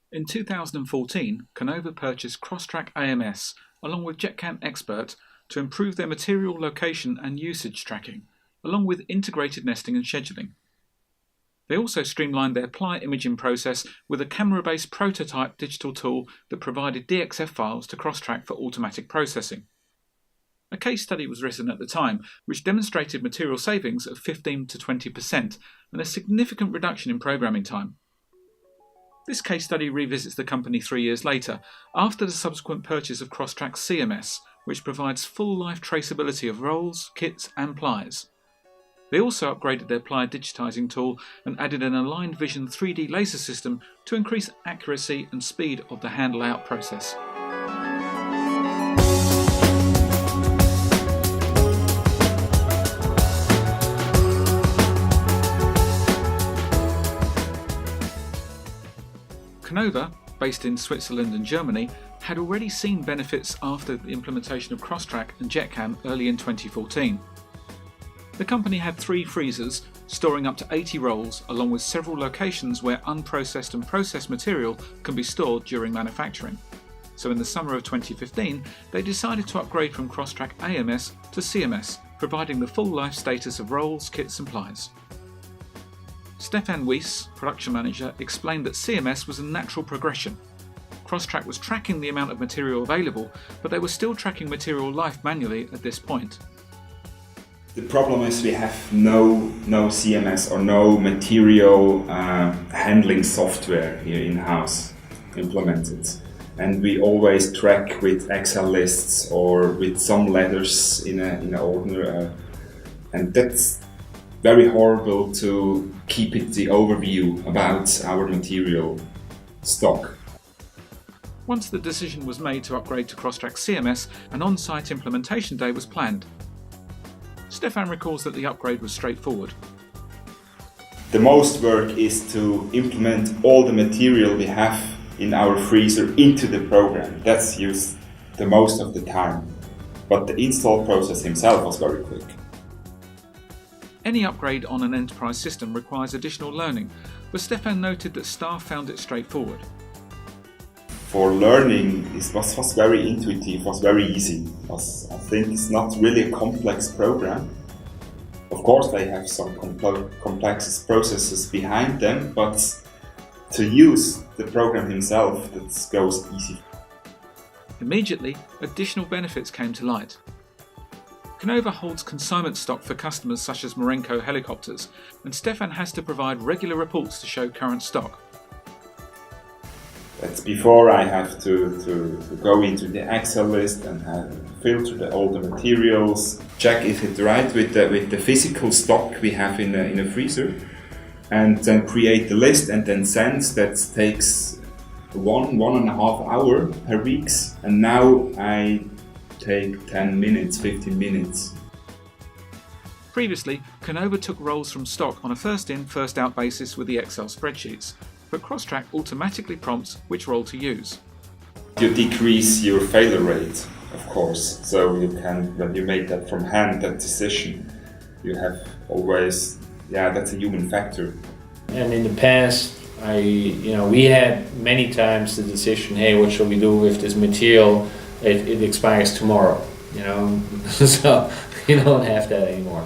In 2014, CONNOVA purchased CrossTrack AMS along with JETCAM Expert to improve their material location and usage tracking, along with integrated nesting and scheduling. They also streamlined their ply imaging process with a camera-based prototype digital tool that provided DXF files to CrossTrack for automatic processing. A case study was written at the time which demonstrated material savings of 15 to 20% and a significant reduction in programming time. This case study revisits the company 3 years later, after the subsequent purchase of CrossTrack CMS, which provides full-life traceability of rolls, kits and plies. They also upgraded their ply digitising tool and added an aligned vision 3D laser system to increase accuracy and speed of the hand layout process. CONNOVA, based in Switzerland and Germany, had already seen benefits after the implementation of CrossTrack and JETCAM early in 2014. The company had 3 freezers, storing up to 80 rolls, along with several locations where unprocessed and processed material can be stored during manufacturing. So in the summer of 2015, they decided to upgrade from CrossTrack AMS to CMS, providing the full life status of rolls, kits and plies. Stefan Weiss, production manager, explained that CMS was a natural progression. CrossTrack was tracking the amount of material available, but they were still tracking material life manually at this point. The problem is we have no CMS or no material handling software here in-house implemented. And we always track with Excel lists or with some letters in an ordner. And that's very horrible to keep it the overview about our material stock. Once the decision was made to upgrade to CrossTrack CMS, an on-site implementation day was planned. Stefan recalls that the upgrade was straightforward. The most work is to implement all the material we have in our freezer into the program. That's used the most of the time. But the install process himself was very quick. Any upgrade on an enterprise system requires additional learning, but Stefan noted that staff found it straightforward. For learning, it was very intuitive, was very easy. I think it's not really a complex program. Of course, they have some complex processes behind them, but to use the program himself, that goes easy. Immediately, additional benefits came to light. CONNOVA holds consignment stock for customers such as Marenco helicopters, and Stefan has to provide regular reports to show current stock. That's before I have to go into the Excel list and filter all the materials, check if it's right with the physical stock we have in a freezer, and then create the list and then send. That takes 1.5 hours per week, and now I take 10 minutes, 15 minutes. Previously, CONNOVA took rolls from stock on a first-in, first-out basis with the Excel spreadsheets, but CrossTrack automatically prompts which roll to use. You decrease your failure rate, of course, so you can, when you make that from hand, that decision, you have always, that's a human factor. And in the past, we had many times the decision, hey, what shall we do with this material? It expires tomorrow, so you don't have that anymore.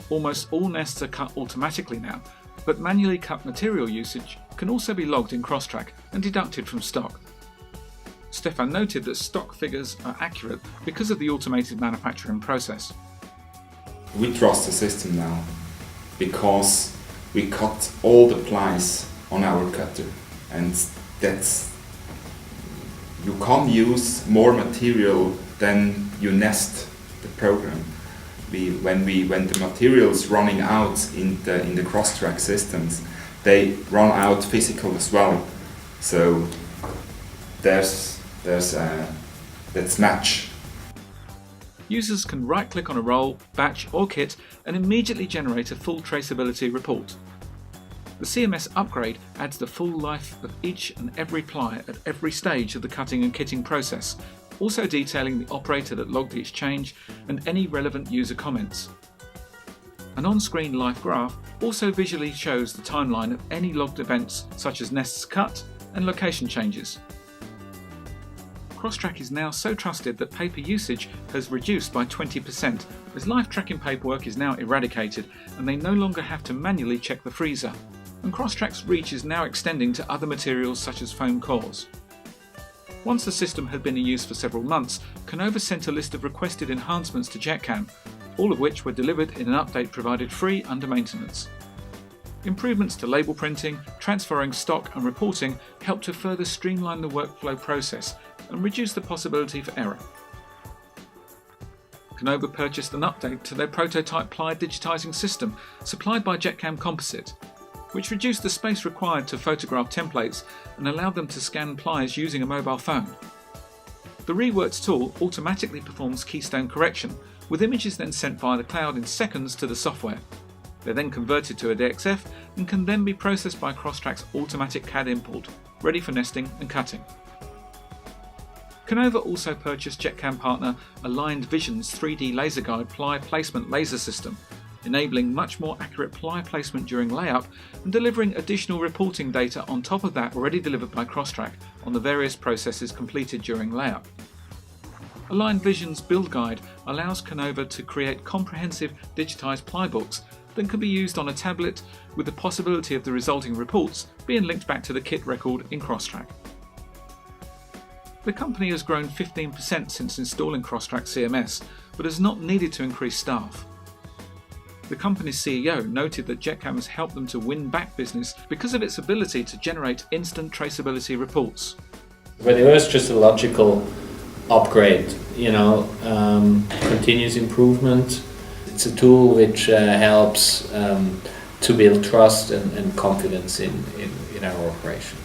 Almost all nests are cut automatically now, but manually cut material usage can also be logged in CrossTrack and deducted from stock. Stefan noted that stock figures are accurate because of the automated manufacturing process. We trust the system now because we cut all the plies on our cutter, and you can't use more material than you nest the program. When the material is running out in the CrossTrack systems, they run out physical as well. So that's match. Users can right-click on a roll, batch or kit and immediately generate a full traceability report. The CMS upgrade adds the full life of each and every ply at every stage of the cutting and kitting process, also detailing the operator that logged each change and any relevant user comments. An on-screen live graph also visually shows the timeline of any logged events such as nests cut and location changes. CrossTrack is now so trusted that paper usage has reduced by 20%, as live tracking paperwork is now eradicated and they no longer have to manually check the freezer. And CrossTrack's reach is now extending to other materials such as foam cores. Once the system had been in use for several months, CONNOVA sent a list of requested enhancements to JETCAM, all of which were delivered in an update provided free under maintenance. Improvements to label printing, transferring stock and reporting helped to further streamline the workflow process and reduce the possibility for error. CONNOVA purchased an update to their prototype ply digitising system supplied by JETCAM Composite, which reduced the space required to photograph templates and allowed them to scan plies using a mobile phone. The reworked tool automatically performs keystone correction, with images then sent via the cloud in seconds to the software. They're then converted to a DXF and can then be processed by CrossTrack's automatic CAD import, ready for nesting and cutting. CONNOVA also purchased JETCAM partner Aligned Vision's 3D laser guide ply placement laser system, enabling much more accurate ply placement during layup and delivering additional reporting data on top of that already delivered by CrossTrack on the various processes completed during layup. Aligned Vision's build guide allows CONNOVA to create comprehensive digitised ply books that can be used on a tablet, with the possibility of the resulting reports being linked back to the kit record in CrossTrack. The company has grown 15% since installing CrossTrack CMS, but has not needed to increase staff. The company's CEO noted that JETCAM has helped them to win back business because of its ability to generate instant traceability reports. But it was just a logical upgrade, continuous improvement. It's a tool which helps to build trust and confidence in our operation.